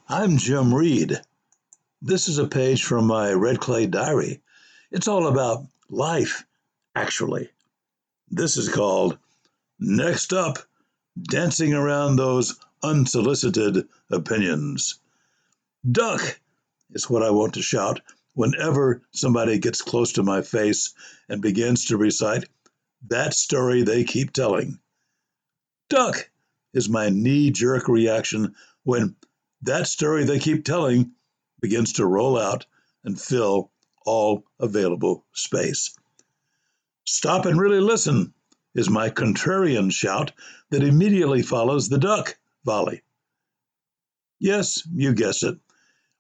I'm Jim Reed. This is a page from my red clay diary. It's all about life, actually. This is called Next Up, Dancing Around Those Unsolicited Opinions. Duck is what I want to shout whenever somebody gets close to my face and begins to recite that story they keep telling. Duck is my knee-jerk reaction when that story they keep telling begins to roll out and fill all available space. Stop and really listen is my contrarian shout that immediately follows the duck volley. Yes, you guessed it.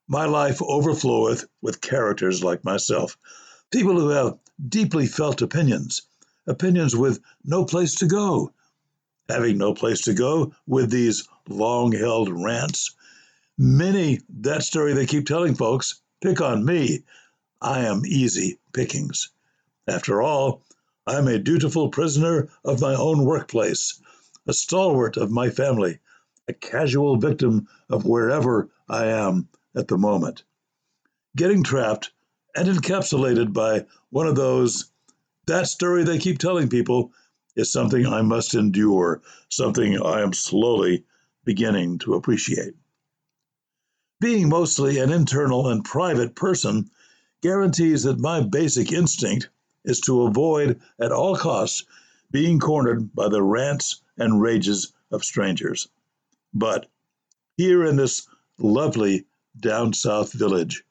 My life overfloweth with characters like myself, people who have deeply felt opinions, opinions with no place to go. Having no place to go with these long-held rants, many that story they keep telling folks pick on me. I am easy pickings. After all, I'm a dutiful prisoner of my own workplace, a stalwart of my family, a casual victim of wherever I am at the moment. Getting trapped and encapsulated by one of those that story they keep telling people is something I must endure, something I am slowly beginning to appreciate. Being mostly an internal and private person guarantees that my basic instinct is to avoid at all costs being cornered by the rants and rages of strangers. But here in this lovely down south village,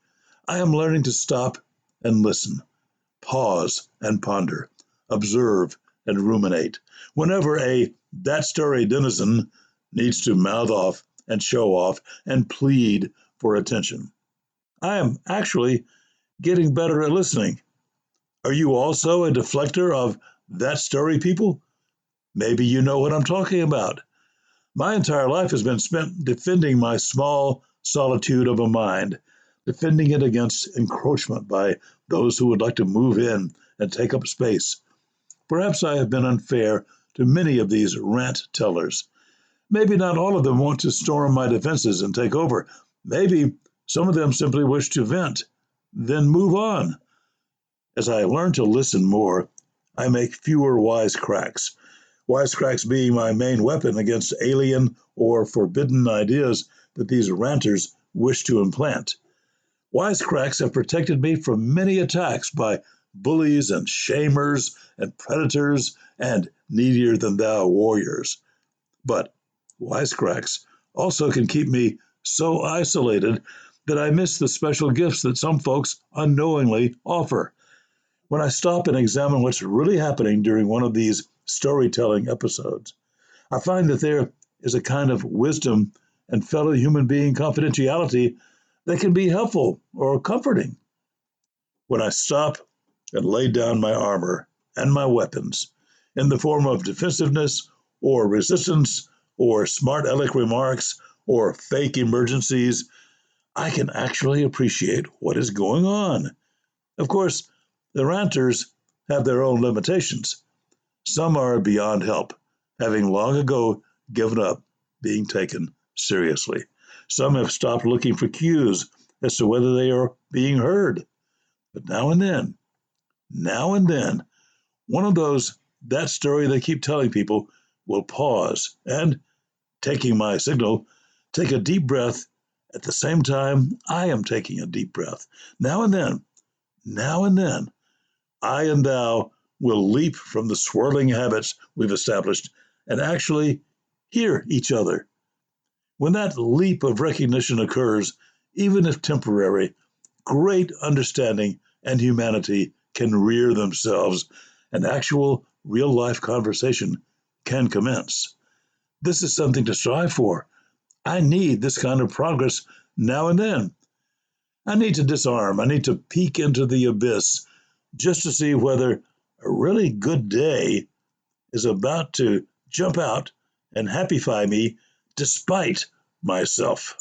I am learning to stop and listen, pause and ponder, observe and ruminate whenever a that story denizen needs to mouth off and show off and plead for attention. I am actually getting better at listening. Are you also a deflector of that story people? Maybe you know what I'm talking about. My entire life has been spent defending my small solitude of a mind, defending it against encroachment by those who would like to move in and take up space. Perhaps I have been unfair to many of these rant tellers. Maybe not all of them want to storm my defenses and take over. Maybe some of them simply wish to vent, then move on. As I learn to listen more, I make fewer wisecracks. Wisecracks being my main weapon against alien or forbidden ideas that these ranters wish to implant. Wisecracks have protected me from many attacks by bullies and shamers and predators and needier-than-thou warriors. But wisecracks also can keep me so isolated that I miss the special gifts that some folks unknowingly offer. When I stop and examine what's really happening during one of these storytelling episodes, I find that there is a kind of wisdom and fellow human being confidentiality that can be helpful or comforting. When I stop and lay down my armor and my weapons in the form of defensiveness or resistance or smart aleck remarks or fake emergencies, I can actually appreciate what is going on. Of course, the ranters have their own limitations. Some are beyond help, having long ago given up being taken seriously. Some have stopped looking for cues as to whether they are being heard. But now and then, one of those that story they keep telling people will pause and, taking my signal, take a deep breath at the same time I am taking a deep breath. Now and then, I and thou will leap from the swirling habits we've established and actually hear each other. When that leap of recognition occurs, even if temporary, great understanding and humanity can rear themselves, and actual real-life conversation can commence. This is something to strive for. I need this kind of progress now and then. I need to disarm. I need to peek into the abyss just to see whether a really good day is about to jump out and happify me despite myself.